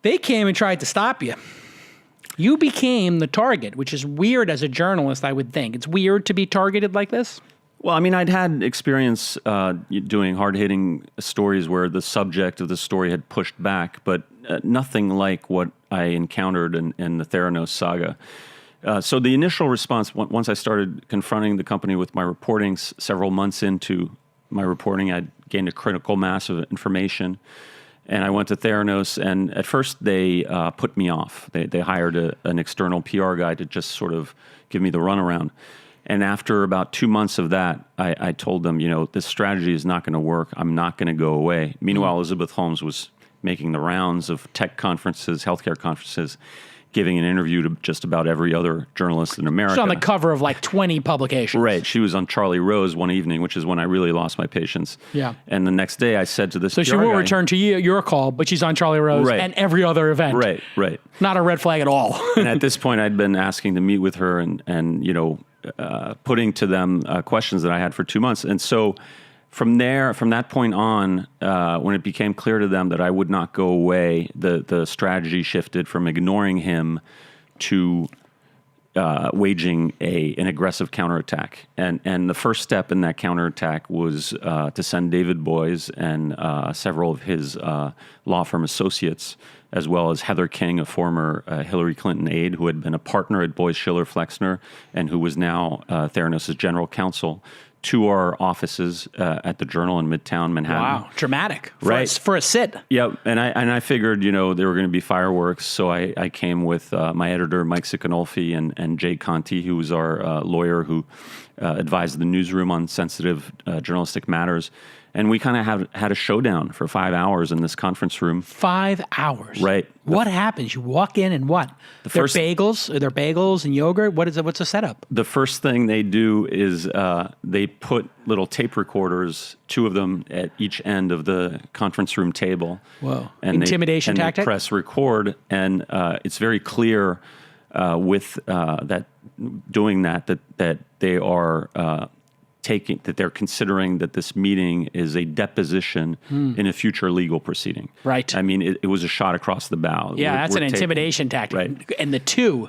They came and tried to stop you. You became the target, which is weird as a journalist, I would think. It's weird to be targeted like this. Well, I mean, I'd had experience doing hard-hitting stories where the subject of the story had pushed back, but nothing like what I encountered in the Theranos saga. So the initial response, once I started confronting the company with my reporting, several months into my reporting, I'd gained a critical mass of information. And I went to Theranos, and at first they put me off. They hired an external PR guy to just sort of give me the runaround. And after about 2 months of that, I told them, this strategy is not going to work. I'm not going to go away. Meanwhile, Elizabeth Holmes was making the rounds of tech conferences, healthcare conferences, giving an interview to just about every other journalist in America. She's on the cover of like 20 publications. Right. She was on Carreyrou one evening, which is when I really lost my patience. Yeah. And the next day I said to this So she will return to your call, but she's on Carreyrou and every other event. Right. Not a red flag at all. And at this point I'd been asking to meet with her and putting to them questions that I had for 2 months. And so from that point on, when it became clear to them that I would not go away, the strategy shifted from ignoring him to waging an aggressive counterattack. And the first step in that counterattack was to send David Boies and several of his law firm associates, as well as Heather King, a former Hillary Clinton aide who had been a partner at Boies Schiller Flexner and who was now Theranos' general counsel, to our offices at the Journal in Midtown Manhattan. Wow, dramatic. Right. For a sit. Yep, and I figured, there were going to be fireworks, so I came with my editor, Mike Sicanolfi, and Jay Conti, who was our lawyer who advised the newsroom on sensitive journalistic matters. And we kind of had a showdown for 5 hours in this conference room. 5 hours? Right. What happens? You walk in and what? They're bagels? Are there bagels and yogurt? What is it? What's the setup? The first thing they do is they put little tape recorders, 2 of them at each end of the conference room table. Whoa. And Intimidation tactic? They press record, and it's very clear with doing that they are... that they're considering that this meeting is a deposition in a future legal proceeding. Right. I mean, it was a shot across the bow. Yeah, that's an intimidation tactic. Right. And the 2,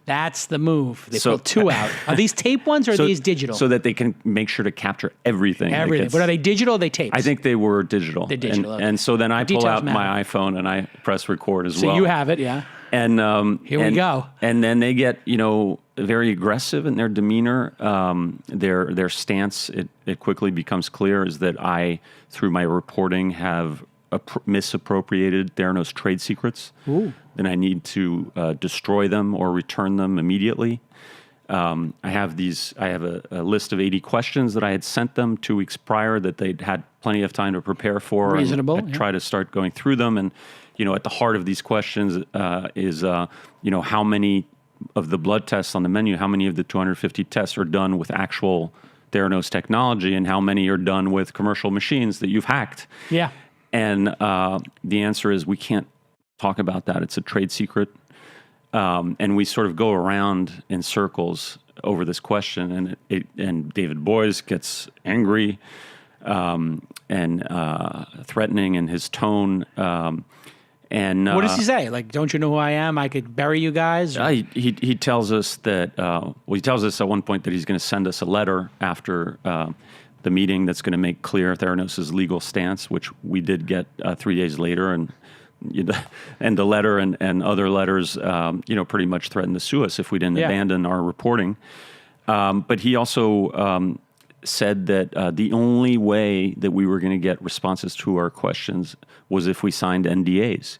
that's the move. They pull 2 out. Are these tape ones or are these digital? So that they can make sure to capture everything. Everything. But are they digital or are they tapes? I think they were digital. They're digital. And so then I pull out matter. my iPhone and I press record as well. So you have it, yeah. And here we go. And then they get, very aggressive in their demeanor. Their stance, it quickly becomes clear, is that I, through my reporting, have misappropriated Theranos trade secrets. Ooh. Then I need to destroy them or return them immediately. I have a list of 80 questions that I had sent them 2 weeks prior that they'd had plenty of time to prepare for. Reasonable. And try to start going through them. And, at the heart of these questions is, how many of the blood tests on the menu, how many of the 250 tests are done with actual Theranos technology, and how many are done with commercial machines that you've hacked? Yeah. And the answer is we can't talk about that. It's a trade secret. And we sort of go around in circles over this question, and David Boies gets angry and threatening in his tone. And what does he say? Like, don't you know who I am? I could bury you guys? He tells us that, he tells us at one point that he's going to send us a letter after the meeting that's going to make clear Theranos' legal stance, which we did get 3 days later. And the letter and other letters, pretty much threatened to sue us if we didn't abandon our reporting. But he also said that the only way that we were going to get responses to our questions was if we signed NDAs,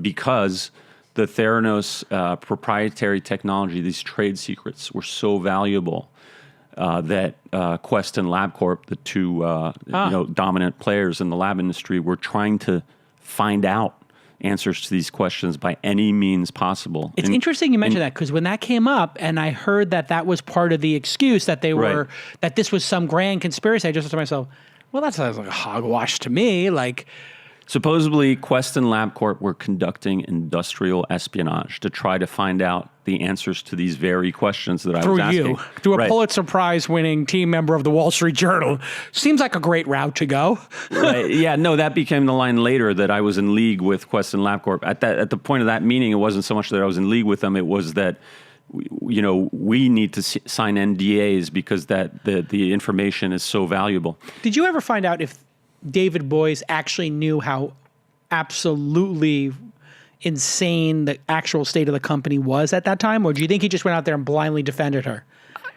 because the Theranos proprietary technology, these trade secrets, were so valuable that Quest and LabCorp, the 2 dominant players in the lab industry, were trying to find out answers to these questions by any means possible. It's interesting you mentioned that, because when that came up and I heard that was part of the excuse, that they were, that this was some grand conspiracy, I just thought to myself, well, that sounds like a hogwash to me. Like, Supposedly, Quest and LabCorp were conducting industrial espionage to try to find out the answers to these very questions that I was asking. Through a Pulitzer Prize-winning team member of the Wall Street Journal. Seems like a great route to go. Right. Yeah, no, that became the line later, that I was in league with Quest and LabCorp. At the point of that meeting, it wasn't so much that I was in league with them, it was that we need to sign NDAs because the information is so valuable. Did you ever find out if David Boies actually knew how absolutely insane the actual state of the company was at that time? Or do you think he just went out there and blindly defended her?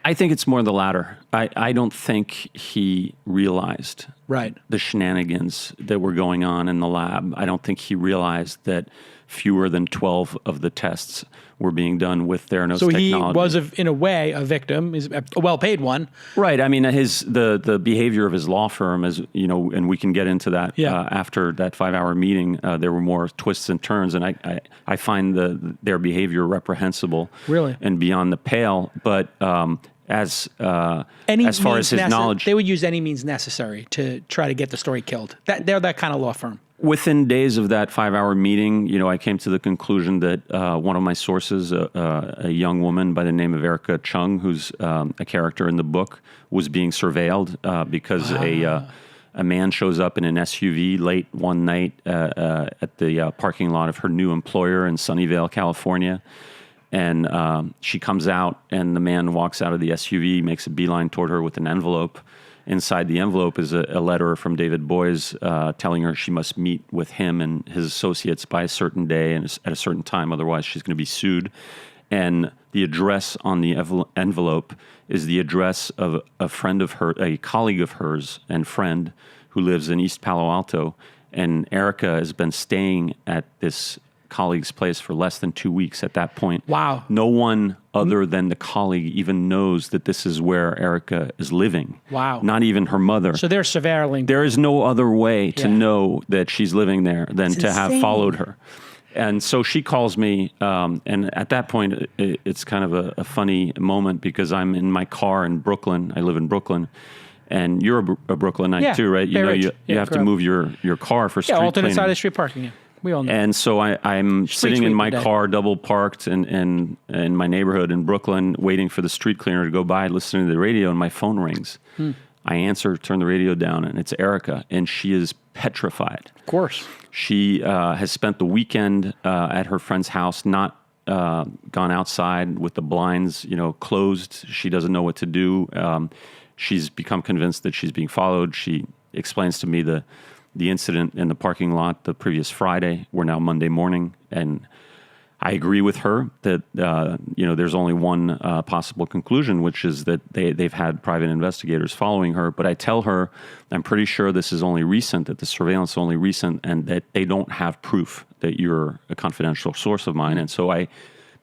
I think it's more the latter. I don't think he realized the shenanigans that were going on in the lab. I don't think he realized that fewer than 12 of the tests were being done with Theranos technology. So he was, in a way, a victim, is a well-paid one. Right. I mean, the behavior of his law firm is, and we can get into that after that 5-hour meeting. There were more twists and turns, and I find their behavior reprehensible, really, and beyond the pale. But as far as his knowledge, they would use any means necessary to try to get the story killed. They're that kind of law firm. Within days of that 5-hour meeting, I came to the conclusion that one of my sources, a young woman by the name of Erica Chung, who's a character in the book, was being surveilled because a man shows up in an SUV late one night at the parking lot of her new employer in Sunnyvale, California. And she comes out, and the man walks out of the SUV, makes a beeline toward her with an envelope. Inside the envelope is a letter from David Boies telling her she must meet with him and his associates by a certain day and at a certain time, otherwise she's going to be sued. And the address on the envelope is the address of a colleague of hers and friend who lives in East Palo Alto. And Erica has been staying at this colleague's place for less than 2 weeks at that point. Wow. No one other than the colleague even knows that this is where Erica is living. Wow. Not even her mother. So they're surveilling. There is no other way to know that she's living there than to have followed her. And so she calls me, and at that point, it's kind of a funny moment because I'm in my car in Brooklyn. I live in Brooklyn. And you're a Brooklynite too, right? You have to move your car for street cleaning. Alternate side of street parking, We all know. And so I'm sitting in my car, double parked in my neighborhood in Brooklyn, waiting for the street cleaner to go by, listening to the radio, and my phone rings. I answer, turn the radio down, and it's Erica, and she is petrified. Of course. She has spent the weekend at her friend's house, not gone outside with the blinds, closed. She doesn't know what to do. She's become convinced that she's being followed. She explains to me the incident in the parking lot the previous Friday. We're now Monday morning, and I agree with her that there's only one possible conclusion, which is that they've had private investigators following her. But I tell her I'm pretty sure this is only recent, that the surveillance is only recent, and that they don't have proof that you're a confidential source of mine. And so I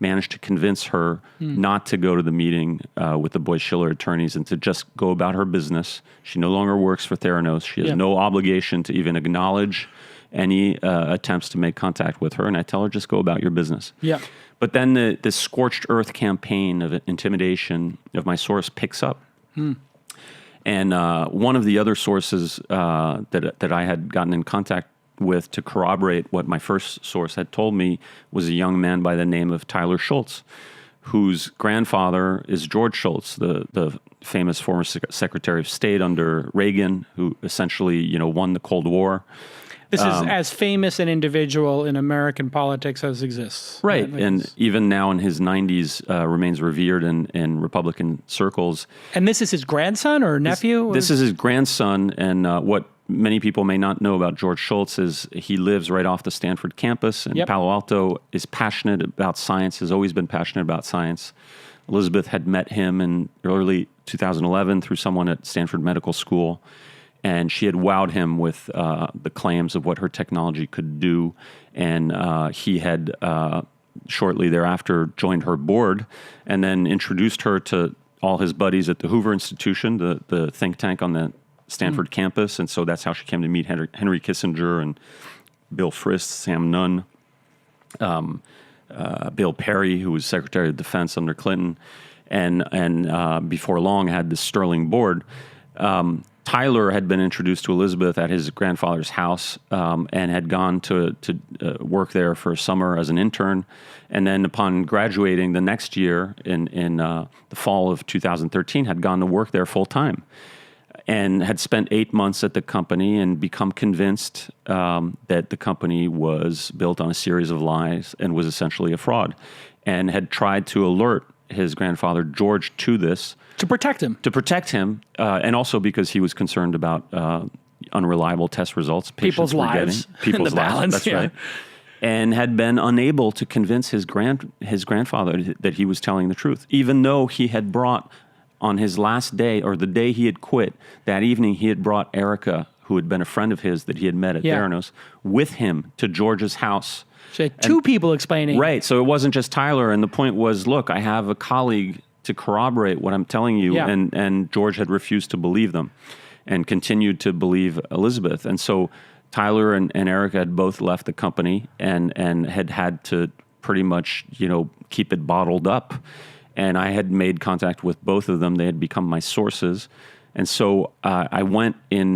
managed to convince her not to go to the meeting with the Boies Schiller attorneys and to just go about her business. She no longer works for Theranos. She has no obligation to even acknowledge any attempts to make contact with her. And I tell her, just go about your business. Yeah. But then the scorched earth campaign of intimidation of my source picks up. And one of the other sources that I had gotten in contact with to corroborate what my first source had told me was a young man by the name of Tyler Schultz, whose grandfather is George Shultz, the famous former Secretary of State under Reagan, who essentially won the Cold War. This is as famous an individual in American politics as exists. Right, and even now in his 90s remains revered in Republican circles. And this is his grandson or nephew? This is his grandson, and what many people may not know about George Shultz is he lives right off the Stanford campus in Palo Alto, is passionate about science, has always been passionate about science. Elizabeth had met him in early 2011 through someone at Stanford Medical School, and she had wowed him with the claims of what her technology could do. And he had shortly thereafter joined her board and then introduced her to all his buddies at the Hoover Institution, the think tank on the Stanford campus. And so that's how she came to meet Henry Kissinger and Bill Frist, Sam Nunn, Bill Perry, who was Secretary of Defense under Clinton, and before long had this sterling board. Tyler had been introduced to Elizabeth at his grandfather's house and had gone to work there for a summer as an intern. And then upon graduating the next year in the fall of 2013, had gone to work there full time and had spent 8 months at the company and become convinced that the company was built on a series of lies and was essentially a fraud, and had tried to alert his grandfather, George, to this. To protect him. To protect him, and also because he was concerned about unreliable test results. People's lives. People's the lives, balance, that's yeah. right. And had been unable to convince his grandfather that he was telling the truth, even though he had brought, on his last day, or the day he had quit, that evening he had brought Erica, who had been a friend of his that he had met at Theranos, with him to George's house. So two people explaining. Right. So it wasn't just Tyler. And the point was, look, I have a colleague to corroborate what I'm telling you. Yeah. And George had refused to believe them and continued to believe Elizabeth. And so Tyler and Erica had both left the company and had to pretty much, keep it bottled up. And I had made contact with both of them. They had become my sources. And so I went in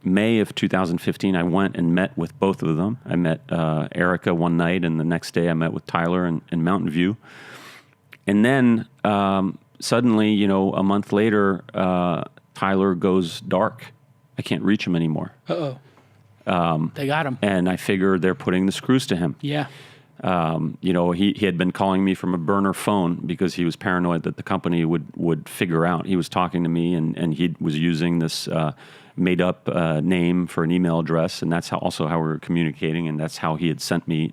May of 2015, I went and met with both of them. I met Erica one night, and the next day I met with Tyler in Mountain View. And then suddenly, a month later, Tyler goes dark. I can't reach him anymore. Uh-oh. They got him. And I figured they're putting the screws to him. Yeah. He had been calling me from a burner phone because he was paranoid that the company would figure out. He was talking to me, and he was using this made up name for an email address, and that's also how we were communicating, and that's how he had sent me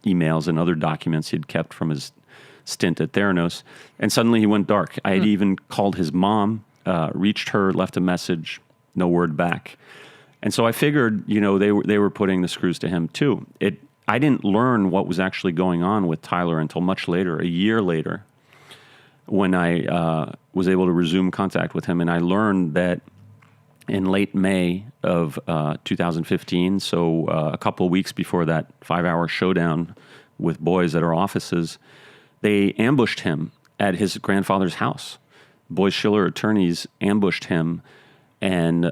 emails and other documents he had kept from his stint at Theranos. And suddenly he went dark. I had even called his mom, reached her, left a message, no word back. And so I figured, they were putting the screws to him too. I didn't learn what was actually going on with Tyler until much later, a year later, when I was able to resume contact with him. And I learned that in late May of 2015, so a couple of weeks before that 5-hour showdown with boys at our offices, they ambushed him at his grandfather's house. Boyce Schiller attorneys ambushed him, and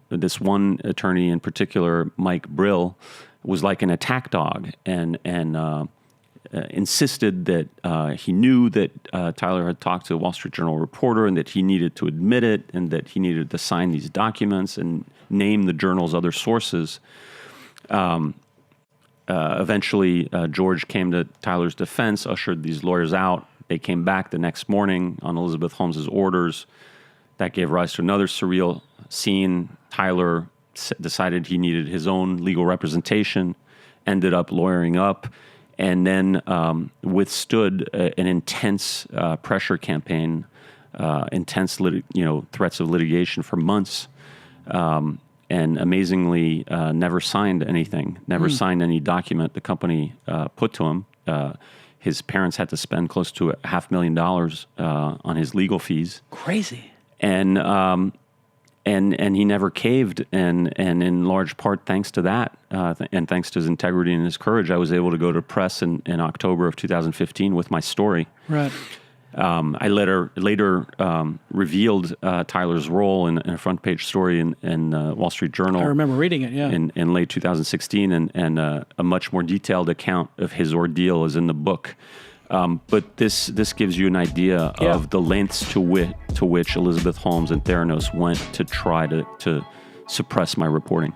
this one attorney in particular, Mike Brill, was like an attack dog and insisted that he knew that Tyler had talked to a Wall Street Journal reporter and that he needed to admit it and that he needed to sign these documents and name the journal's other sources. Eventually, George came to Tyler's defense, ushered these lawyers out. They came back the next morning on Elizabeth Holmes's orders. That gave rise to another surreal scene. Tyler decided he needed his own legal representation, ended up lawyering up, and then withstood an intense pressure campaign, intense threats of litigation for months, and amazingly never signed anything, never signed any document the company put to him. His parents had to spend close to $500,000 on his legal fees. Crazy. And he never caved, and in large part thanks to that, and thanks to his integrity and his courage, I was able to go to press in October of 2015 with my story. Right. I later revealed Tyler's role in a front page story in Wall Street Journal. I remember reading it, yeah. In late 2016, and a much more detailed account of his ordeal is in the book. But this gives you an idea of the lengths to which Elizabeth Holmes and Theranos went to try to suppress my reporting.